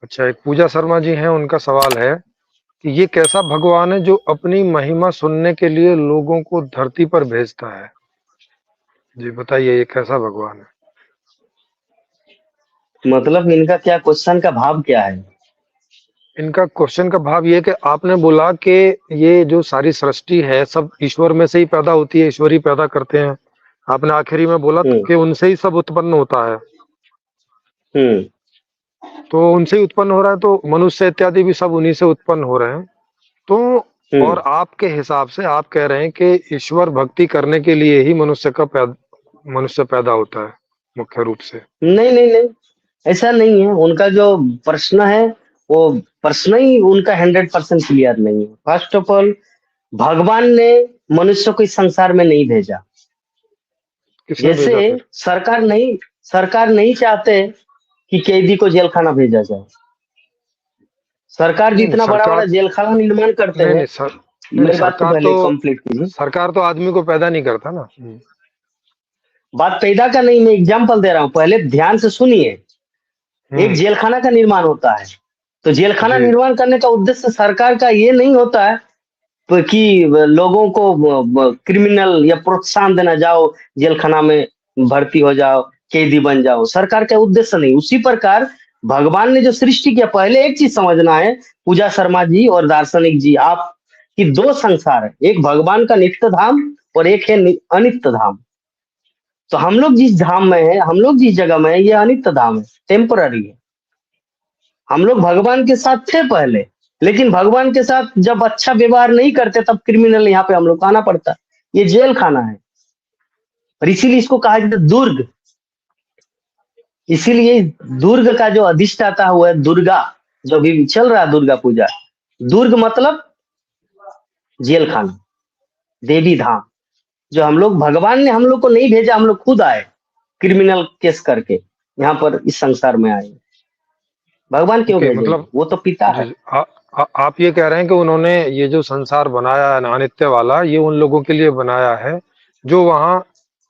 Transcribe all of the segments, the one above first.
अच्छा, एक पूजा शर्मा जी हैं, उनका सवाल है कि ये कैसा भगवान है जो अपनी महिमा सुनने के लिए लोगों को धरती पर भेजता है? जी बताइए, ये कैसा भगवान है? मतलब इनका क्या क्वेश्चन का भाव क्या है? इनका क्वेश्चन का भाव ये है कि आपने बोला कि ये जो सारी सृष्टि है सब ईश्वर में से ही पैदा होती है, ईश्वर ही पैदा करते हैं। आपने आखिरी में बोला हम्म। कि उनसे ही सब उत्पन्न होता है। हम्म। तो उनसे ही उत्पन्न हो रहा है, तो मनुष्य इत्यादि भी सब उन्हीं से उत्पन्न हो रहे हैं। तो हम्म। और आपके हिसाब से आप कह रहे हैं कि ईश्वर भक्ति करने के लिए ही मनुष्य पैदा होता है मुख्य रूप से। नहीं नहीं नहीं, ऐसा नहीं है। उनका जो प्रश्न है वो प्रश्न ही उनका 100% क्लियर नहीं है। फर्स्ट ऑफ ऑल, भगवान ने मनुष्य को इस संसार में नहीं भेजा। किसने जैसे भेजा फिर? सरकार नहीं चाहते कि कैदी को जेल खाना भेजा जाए। सरकार नहीं नहीं जितना बड़ा बड़ा सरकार जेल खाना निर्माण करते नहीं हैं। नहीं सर नहीं नहीं मेरी बात को पहले कंप्लीट कीजिए। सरकार तो आदमी को पैदा नहीं करता ना। बात पैदा का नहीं, मैं एग्जाम्पल दे रहा हूँ, पहले ध्यान से सुनिए। एक हम्म। जेल खाना का निर्माण होता है, तो जेल खाना जी। निर्माण करने का उद्देश्य सरकार का ये नहीं होता है कि लोगों को क्रिमिनल या प्रोत्साहन देना, जाओ जेल खाना में भर्ती हो जाओ, कैदी बन जाओ। सरकार का उद्देश्य नहीं। उसी प्रकार भगवान ने जो सृष्टि किया, पहले एक चीज समझना है, पूजा शर्मा जी और दार्शनिक जी, आप कि दो संसार है, एक भगवान का नित्य धाम और एक है अनित्य धाम। तो हम लोग जिस धाम में है, हम लोग जिस जगह में है, ये अनित्य धाम है, टेम्पररी है। हम लोग भगवान के साथ थे पहले, लेकिन भगवान के साथ जब अच्छा व्यवहार नहीं करते तब क्रिमिनल यहाँ पे हम लोग को आना पड़ता है। ये जेल खाना है, और इसीलिए इसको कहा जाता है दुर्ग। इसीलिए दुर्ग का जो अधिष्ठाता हुआ है दुर्गा, जो भी चल रहा है दुर्गा पूजा, दुर्ग मतलब जेल खाना, देवी धाम। जो हम लोग, भगवान ने हम लोग को नहीं भेजा, हम लोग खुद आए क्रिमिनल केस करके यहाँ पर इस संसार में आए। भगवान क्यों ओके, भेजेंगे? मतलब वो तो पिता जी है। जी, आप ये कह रहे हैं कि उन्होंने ये जो संसार बनाया है ना अनित्य वाला, ये उन लोगों के लिए बनाया है जो वहां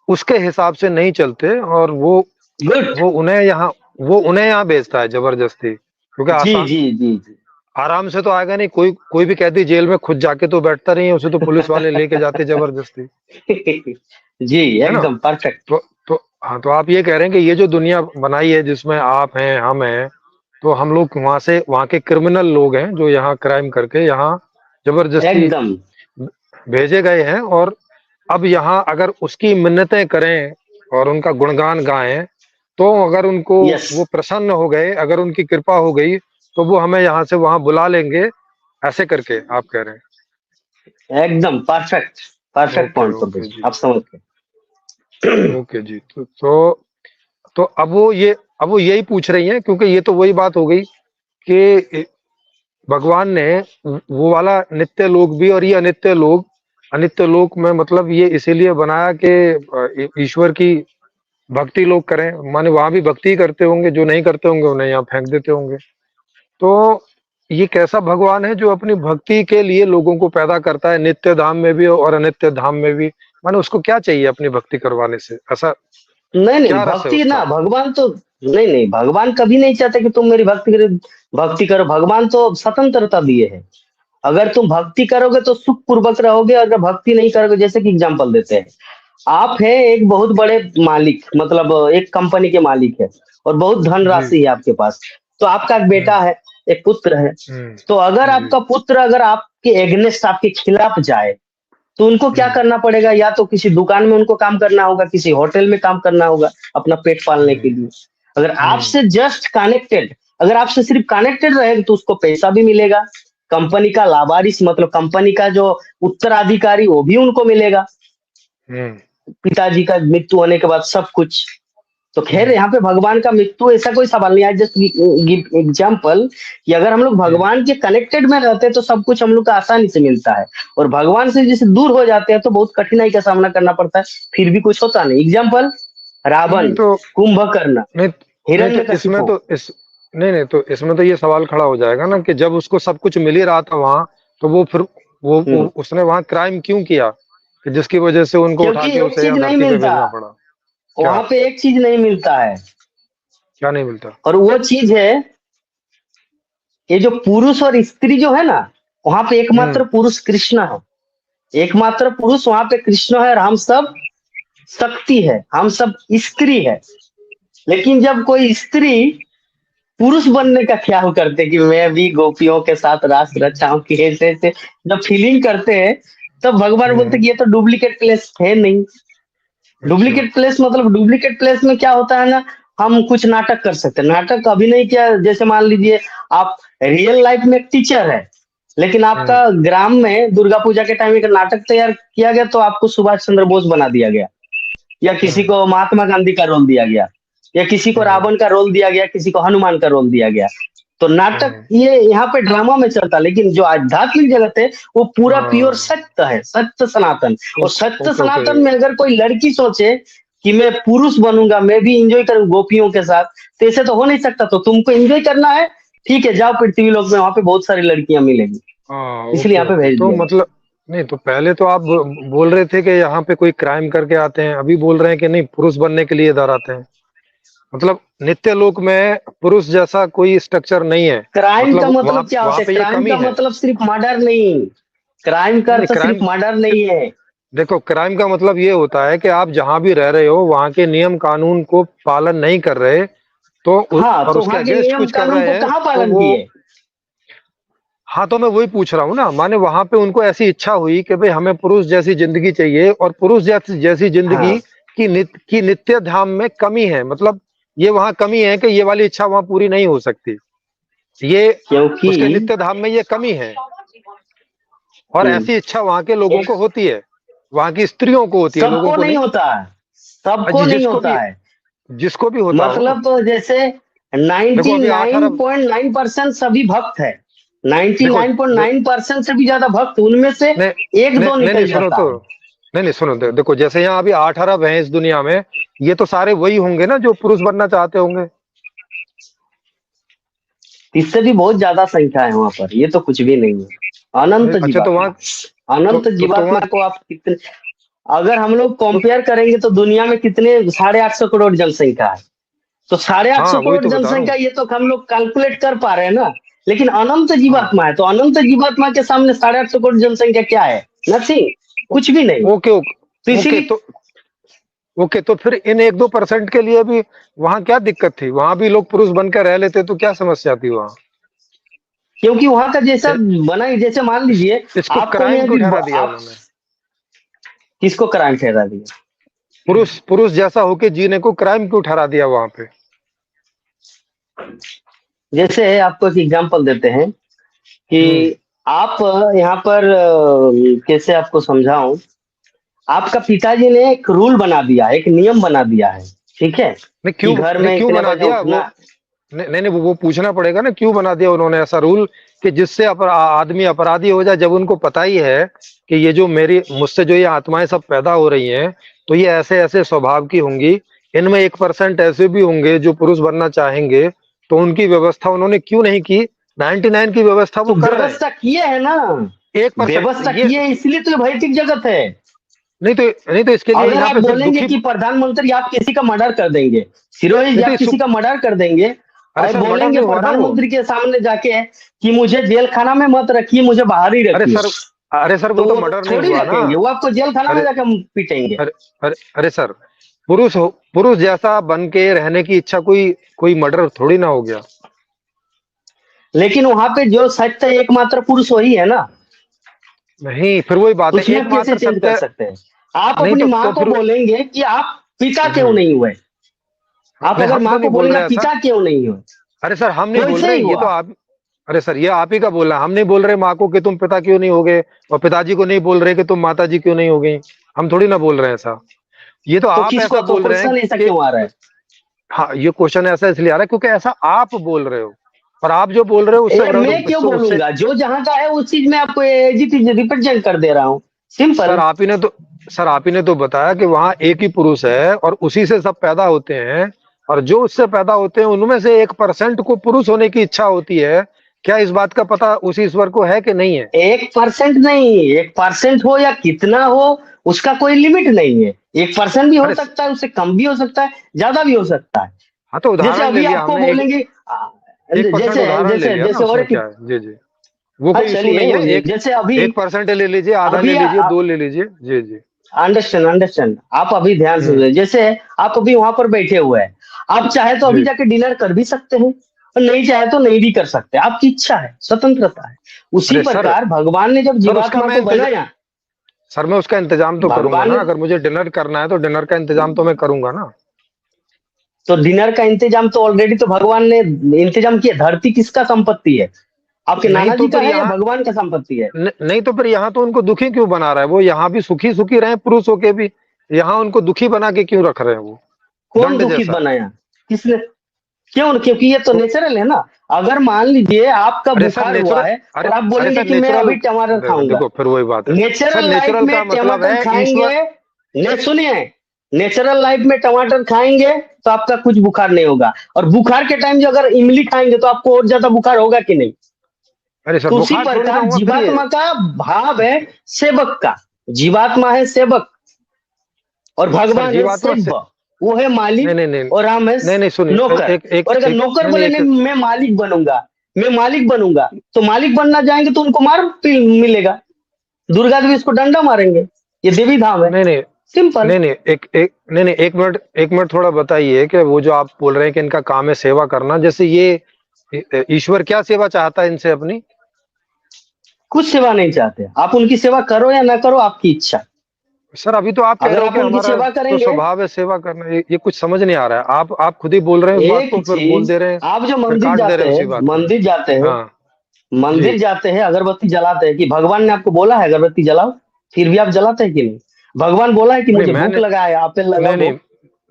उसके हिसाब से नहीं चलते, और गुड। वो उन्हें यहाँ भेजता है जबरदस्ती, क्योंकि जी आसान जी जी जी। आराम से तो आएगा नहीं। कोई कोई भी कैदी जेल में खुद जाके तो बैठता नहीं है, उसे तो पुलिस वाले लेके जाते जबरदस्ती, जी, है ना? एकदम परफेक्ट। तो हाँ, तो आप ये कह रहे हैं कि ये जो दुनिया बनाई है जिसमें आप हैं, हम हैं, तो हम लोग वहां के क्रिमिनल लोग हैं जो यहाँ क्राइम करके यहाँ जबरदस्ती एकदम। भेजे गए हैं। और अब यहाँ अगर उसकी मिन्नतें करें और उनका गुणगान गाएं, तो अगर उनको यस, वो प्रसन्न हो गए, अगर उनकी कृपा हो गई, तो वो हमें यहाँ से वहां बुला लेंगे, ऐसे करके आप कह रहे एकदम परफेक्ट। हैं? Perfect okay point of view, okay जी। आप समझ गए। ओके जी। तो अब वो यही पूछ रही हैं, क्योंकि ये तो वही बात हो गई कि भगवान ने वो वाला नित्य लोक भी और ये अनित्य लोक में मतलब ये इसीलिए बनाया कि ईश्वर की भक्ति लोग करें, माने वहां भी भक्ति ही करते होंगे, जो नहीं करते होंगे उन्हें यहाँ फेंक देते होंगे। तो ये कैसा भगवान है जो अपनी भक्ति के लिए लोगों को पैदा करता है, नित्य धाम में भी और अनित्य धाम में भी? माने उसको क्या चाहिए अपनी भक्ति करवाने से? ऐसा नहीं नहीं, क्या रस है भक्ति उसका? ना, भगवान तो नहीं नहीं, भगवान कभी नहीं चाहते कि तुम मेरी भक्ति करो। भगवान तो स्वतंत्रता दिए है। अगर तुम भक्ति करोगे तो सुख पूर्वक रहोगे, अगर भक्ति नहीं करोगे, जैसे कि एग्जांपल देते हैं, आप है एक बहुत बड़े मालिक, मतलब एक कंपनी के मालिक है, और बहुत जी। धनराशि है आपके पास। तो आपका एक बेटा हम्म। है, एक पुत्र है। तो अगर जी। आपका पुत्र अगर आपके एग्नेस्ट, आपके खिलाफ जाए, तो उनको क्या हम्म। करना पड़ेगा? या तो किसी दुकान में उनको काम करना होगा, किसी होटल में काम करना होगा अपना पेट पालने के हम्म। लिए। अगर हम्म। आपसे जस्ट कनेक्टेड, अगर आपसे सिर्फ कनेक्टेड रहेगा तो उसको पैसा भी मिलेगा, कंपनी का लावारिस मतलब कंपनी का जो उत्तराधिकारी वो भी उनको मिलेगा, हम्म। पिताजी का मृत्यु होने के बाद सब कुछ। तो खैर, हम्म। यहाँ पे भगवान का मृत्यु ऐसा कोई सवाल नहीं है। जस्ट गिव एग्जाम्पल कि अगर हम लोग हम्म। भगवान के कनेक्टेड में रहते हैं तो सब कुछ हम लोग को आसानी से मिलता है, और भगवान से जैसे दूर हो जाते हैं तो बहुत कठिनाई का सामना करना पड़ता है, फिर भी कुछ होता नहीं। एग्जाम्पल, रावण, तो कुंभकर्ण, नहीं नहीं तो इसमें हिरण्यकशिपु। तो इस नहीं नहीं तो इसमें तो ये सवाल खड़ा हो जाएगा ना कि जब उसको सब कुछ मिल ही रहा था वहां, तो वो फिर हम्म। उसने वहां क्राइम क्यों किया कि जिसकी वजह से उनको उठा क्योंकि के एक उसे चीज यहाँ नहीं धरती पे मिलता, भेजना पड़ा? क्या? वहां पे एक चीज नहीं मिलता है, क्या नहीं मिलता? और वो चीज है ये जो पुरुष और स्त्री जो है ना, वहां पे एकमात्र पुरुष कृष्ण है, एकमात्र पुरुष वहां पे कृष्ण है, और हम सब शक्ति है, हम सब स्त्री है। लेकिन जब कोई स्त्री पुरुष बनने का ख्याल करते कि मैं भी गोपियों के साथ रास रचाऊं कि ऐसे ऐसे जब फीलिंग करते हैं, तब भगवान बोलते कि ये तो डुप्लीकेट प्लेस है नहीं। अच्छा। डुप्लीकेट प्लेस मतलब डुप्लीकेट प्लेस में क्या होता है ना, हम कुछ नाटक कर सकते हैं, नाटक अभिनय क्या, जैसे मान लीजिए आप रियल लाइफ में एक टीचर है, लेकिन आपका ग्राम में दुर्गा पूजा के टाइम एक नाटक तैयार किया गया, तो आपको सुभाष चंद्र बोस बना दिया गया, या किसी को महात्मा गांधी का रोल दिया गया, या किसी को रावण का रोल दिया गया, किसी को हनुमान का रोल दिया गया। तो नाटक ये यहाँ पे ड्रामा में चलता, लेकिन जो आध्यात्मिक जगत है वो पूरा प्योर सत्य है, सत्य सनातन। और सत्य सनातन में अगर कोई लड़की सोचे कि मैं पुरुष बनूंगा, मैं भी इंजॉय करूँ गोपियों के साथ, तो ऐसे तो हो नहीं सकता। तो तुमको एंजॉय करना है, ठीक है, जाओ पृथ्वी लोक में, वहां पे बहुत सारी लड़कियां मिलेंगी, इसलिए यहाँ पे भेज तो दिया। मतलब नहीं, तो पहले तो आप बोल रहे थे कि यहाँ पे कोई क्राइम करके आते हैं, अभी बोल रहे हैं कि नहीं पुरुष बनने के लिए इधर आते हैं। मतलब नित्य लोक में पुरुष जैसा कोई स्ट्रक्चर नहीं है। क्राइम का वहाँ मतलब क्या वहाँ होता है? पे ये क्राइम कमी का है। मतलब सिर्फ मर्डर नहीं, क्राइम का अर्थ सिर्फ क्राइम, मर्डर नहीं है। देखो क्राइम का मतलब ये होता है कि आप जहां भी रह रहे हो वहां के नियम कानून को पालन नहीं कर रहे, तो हाँ, और तो उसके वहां के अगेंस्ट नियम कुछ कर कानून रहे को हैं कहाँ तो पालन वो, किए? हाँ तो मैं वही पूछ रहा हूँ ना, माने वहां पे उनको ऐसी इच्छा हुई कि भाई हमें पुरुष जैसी जिंदगी चाहिए, और पुरुष जैसी जिंदगी हाँ, की नित्य धाम में कमी है। मतलब ये वहां कमी है कि ये वाली इच्छा वहां पूरी नहीं हो सकती, ये क्योंकि उसके नित्य धाम में ये कमी है। और हम्म, ऐसी इच्छा वहां के लोगों को होती है, वहां की स्त्रियों को होती है, लोगों सबको को नहीं नहीं। होता है, सबको अजी नहीं होता है। जिसको भी होता हो। मतलब तो जैसे देखो अभी 18, 99.9% सभी भक्त है, देखो 99.9% से भी ज्यादा भक्त, उनमें से नहीं एक नहीं दो नहीं नहीं, निकल सुनो जाता तो, है। नहीं नहीं सुनो, देखो जैसे यहाँ अभी 8 अरब हैं इस दुनिया में, ये तो सारे वही होंगे ना जो पुरुष बनना चाहते होंगे। इससे भी बहुत ज्यादा संख्या है वहां पर, ये तो कुछ भी नहीं है। अनंत अच्छा तो वहाँ, जीवात्मा, अनंत तो जीवात्मा वहाँ, को आप कितने, अगर हम लोग तो कंपेयर करेंगे तो दुनिया में कितने 850 करोड़ जनसंख्या है, तो 850 हाँ वही करोड़ तो बता रहा जनसंख्या, हूँ। ये तो हम लोग कैलकुलेट कर पा रहे हैं ना। लेकिन अनंत हाँ जीवात्मा है, तो अनंत जीवात्मा के सामने 850 करोड़ जनसंख्या क्या है? नथिंग, कुछ भी नहीं। ओके तो ओके इसीलिए, तो ओके, तो फिर इन 1-2% के लिए भी वहां क्या दिक्कत थी? वहां भी लोग पुरुष बनकर रह लेते तो क्या समस्या थी वहां? क्योंकि वहां का जैसा बना ही, जैसे मान लीजिए इसको आपको मैं क्राइम क्यों अभी ठहरा दिया आप उन्होंने? किसको क्राइम ठहरा दिया? पुरुष पुरुष जैसा होके जीने को क्राइम क्यों ठहरा दिया वहां पे? जैसे आपको एक एग्जांपल देते हैं हम्म। कि आप यहाँ पर कैसे आपको समझाऊं, आपका पिताजी ने एक रूल बना दिया, एक नियम बना दिया है, ठीक है, कि घर नहीं में क्यों इतने बना बजे दिया वो? उठना। नहीं नहीं नहीं, वो पूछना पड़ेगा ना, क्यों बना दिया उन्होंने ऐसा रूल कि जिससे आदमी अपराधी हो जाए, जब उनको पता ही है कि ये जो मेरी मुझसे जो ये आत्माएं सब पैदा हो रही हैं, तो ये ऐसे ऐसे स्वभाव की होंगी, इनमें 1% ऐसे भी होंगे जो पुरुष बनना चाहेंगे, तो उनकी व्यवस्था उन्होंने क्यों नहीं की? 99 की व्यवस्था तो वो कर रहे हैं। व्यवस्था किए है ना, 1% व्यवस्था ये, किए हैं, इसलिए तो ये भौतिक जगत है। नहीं तो इसके लिए अगर यहाँ आप पे सिर्फ बोलेंगे दुखी, कि प्रधानमंत्री आप किसी का मर्डर कर देंगे, सिरोही जी नहीं तो आप किसी का मर्डर कर देंगे, अरे और सर मर्डर बोलेंगे नहीं हुआ ना वो। प्रधानमंत्री के सामने जाके कि मुझे जेल खाना में मत रखिए, मुझे बाहर ही अरे रखिए, सर, अरे सर तो वो तो वो मर्डर नहीं थोड़ी हुआ ना। रखेंगे, वो आपको जेल खाना में अरे जाके पीटेंगे। अरे अरे सर, पुरुष जैसा बन के रहने की इच्छा कोई कोई मर्डर थोड़ी ना हो गया। लेकिन वहां पे जो सत्य है, एकमात्र पुरुष वही है ना, नहीं, फिर वही बात है, उसमें आप कैसे एकमात्र चेंज कर सत्य। सकते हैं? आप नहीं अपनी तो माँ को फिर, बोलेंगे कि आप पिता क्यों हम्म, नहीं हुए, आप नहीं अगर हम तो माँ नहीं को बोल बोलेंगे रहे आप ऐसा। पिता क्यों नहीं हुए, अरे सर हम नहीं तो बोल ऐसे रहे, ही ये तो हुआ। आप, अरे सर ये आप ही का बोलना है, हम नहीं बोल रहे माँ को कि तुम पिता क्यों नहीं होगे, और पिताजी को नहीं बोल रहे कि तुम माता जी क्यों नहीं हो गई। हम थोड़ी ना बोल रहे हैं ऐसा, ये तो तो आप किसको, ऐसा तो बोल रहे हैं क्वेश्चन ऐसा कि, क्यों आ रहा है? हाँ ये क्वेश्चन ऐसा इसलिए आ रहा है क्योंकि ऐसा आप बोल रहे हो, और आप जो बोल रहे हो उससे मैं क्यों उससे बोलूंगा? जो जहां का है उस चीज में आपको रिप्रेजेंट कर दे रहा हूँ, सर सिंपल। आप ही ने तो, सर आप ही ने तो बताया कि वहां एक ही पुरुष है और उसी से सब पैदा होते हैं, और जो उससे पैदा होते हैं उनमें से 1% को पुरुष होने की इच्छा होती है। क्या इस बात का पता उसी ईश्वर को है कि नहीं है? 1% नहीं, 1% हो या कितना हो, उसका कोई लिमिट नहीं है। 1% भी हो अरे सकता है, उससे कम भी हो सकता है, ज्यादा भी हो सकता है। हाँ तो जैसे उदाहरण ले अभी लिया आपको हमने एक, बोलेंगे 1% जैसे उदाहरण ले जैसे लिया ना, जैसे और उसमें क्या है? जी जी, वो कोई इशू नहीं है। एक जैसे अभी 1% ले लीजिए, आधा ले अभी लीजिए, 2 ले लीजिए। जी जी। अंडरस्टैंड अंडरस्टैंड, आप अभी ध्यान से हम्म। सुनिए। जैसे आप अभी वहां पर बैठे हुए हैं, आप चाहे तो अभी जी। जाके डिनर कर भी सकते हैं, और नहीं चाहे तो नहीं भी कर सकते, आपकी इच्छा है, स्वतंत्रता है। उसी अरे सर, प्रकार भगवान ने जब सर उसका जीवात्मा मैं को बनाया, सर मैं उसका इंतजाम तो करूंगा भगवान ना। ने अगर मुझे डिनर करना है तो डिनर का इंतजाम तो मैं करूंगा ना। तो डिनर का इंतजाम तो ऑलरेडी तो भगवान ने इंतजाम किया। धरती किसका संपत्ति है? आपके नहीं नाना तो जी का फिर है या यहाँ भगवान का संपत्ति है? नहीं तो फिर यहाँ तो उनको दुखी क्यों बना रहा है? वो यहाँ भी सुखी सुखी रहे, पुरुष होके भी। यहाँ उनको दुखी बना के क्यों रख रहे हैं वो, कौन दंड दुखित जैसा? बनाया? किसने? क्यों? क्योंकि ये तो तो नेचुरल है ना। अगर मान लीजिए आपका अरे सर बुखार हुआ नेचुरल, है अरे और आप अरे बोलेंगे सर कि मैं नेचुरल, अभी टमाटर खाऊंगा, देखो फिर वही बात है। सर नेचुरल लाइफ नेचुरल में का मतलब टमाटर है ईश्वर। खाएंगे, नहीं सुनिए, नेचुरल लाइफ में टमाटर खाएंगे तो आपका कुछ बुखार नहीं होगा, और बुखार के टाइम जो अगर इमली खाएंगे तो आपको और ज्यादा बुखार होगा कि नहीं? अरे सर तो उसी बुखार थोड़ी ना प्रकार होगा फिर ये। जीवात्मा का भाव है सेवक का। जीवात्मा है सेवक और सर भगवान है जीवात्मा से, सेव्य। वो है नहीं मालिक नहीं नहीं, और हम है नहीं नहीं सुनिए, नौकर। एक एक और अगर एक नौकर नहीं नहीं बोले एक, नहीं मैं मालिक बनूंगा, मैं मालिक बनूंगा, तो मालिक बनना जाएंगे तो उनको मार मिलेगा। दुर्गा देवी इसको डंडा मारेंगे। ये देवी धाम है, नहीं नहीं सिंपल। नहीं नहीं एक एक नहीं नहीं, एक मिनट थोड़ा बताइए कि वो जो आप बोल रहे हैं कि इनका काम है सेवा करना, जैसे ये ईश्वर क्या सेवा चाहता है इनसे अपनी? कुछ सेवा नहीं चाहते, आप उनकी सेवा करो या ना करो, आपकी इच्छा। सर अभी तो आप कह अगर रहे हो आप कि उनकी हमारा सेवा तो करेंगे, स्वभाव है सेवा करना। ये कुछ समझ नहीं आ रहा है। आप खुद ही बोल रहे हैं उस बात एक को, फिर बोल चीज, दे रहे हैं, आप जो फिर मंदिर काट दे रहे जाते हैं हैं, उसी बात को। मंदिर जाते हैं, हाँ जी। मंदिर जाते हैं, अगरबत्ती जलाते हैं, कि भगवान ने आपको बोला है अगरबत्ती जलाओ? फिर भी आप जलाते हैं कि नहीं? भगवान बोला है कि नहीं मुझे भूख मैंने लगा है, आपेल लगा नहीं नहीं भूख?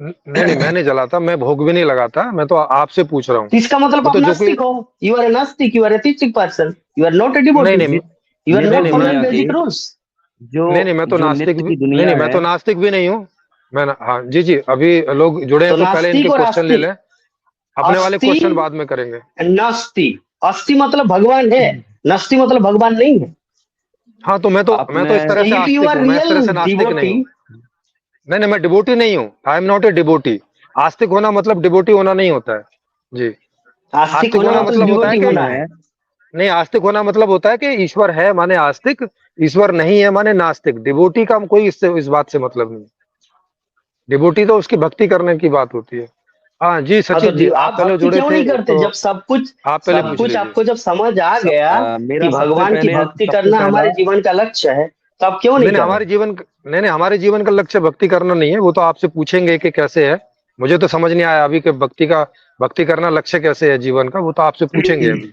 नहीं नहीं, मैं नहीं जलाता, मैं भोग भी नहीं लगाता। मैं तो आपसे पूछ रहा हूँ। तो इसका मतलब वो आप तो जो कोई, नास्तिक हो। यू आर ए नास्तिक, you are a theistic person, you are not a नहीं डिवोटी, नहीं यू आर नहीं नॉट नहीं मैं फॉलोइंग दुनिया की वैदिक रूल्स। जो नहीं नहीं मैं तो जो नास्तिक नृत्य भी की नहीं दुनिया नहीं, मैं है। तो नास्तिक भी नहीं हूँ। हाँ जी जी, अभी लोग जुड़े हैं तो तो पहले इनके नास्तिक और क्वेश्चन ले आस्तिक, लें, अपने वाले अस्थि, क्वेश्चन बाद में करेंगे। नास्ति। अस्थि मतलब भगवान है, नास्ति मतलब भगवान नहीं है। हाँ तो मैं आपने तो इस तरह तो से इफ यू आस्तिक आर हूँ, मैं इस रियल तरह से नास्तिक नहीं डिवोटी, हूँ। नहीं नहीं, मैं डिवोटी नहीं हूँ। I am not a devotee. आस्तिक होना मतलब डिवोटी होना नहीं होता है। जी। आस्तिक आस्तिक होना होना मतलब मतलब होता है डिवोटी कि, होना है। नहीं आस्तिक होना मतलब होता है कि ईश्वर है माने आस्तिक, ईश्वर नहीं है माने नास्तिक। डिवोटी का कोई इससे इस बात से मतलब नहीं। डिवोटी तो उसकी भक्ति करने की बात होती है। हाँ जी हाँ तो सचिन जी, आप आप पहले भक्ति जुड़े क्यों थे नहीं करते? तो जब सब कुछ, आप पहले सब पूछ कुछ लीजिए। आपको जब समझ आ सब, गया मेरा कि सबसे भगवान की पहले भक्ति सबसे करना पहला हमारे जीवन का लक्ष्य है, तो आप क्यों नहीं नहीं नहीं, कर रहे? हमारे जीवन का लक्ष्य भक्ति करना नहीं है। वो तो आपसे पूछेंगे कि कैसे है। मुझे तो समझ नहीं आया अभी कि भक्ति करना लक्ष्य कैसे है जीवन का। वो तो आपसे पूछेंगे अभी।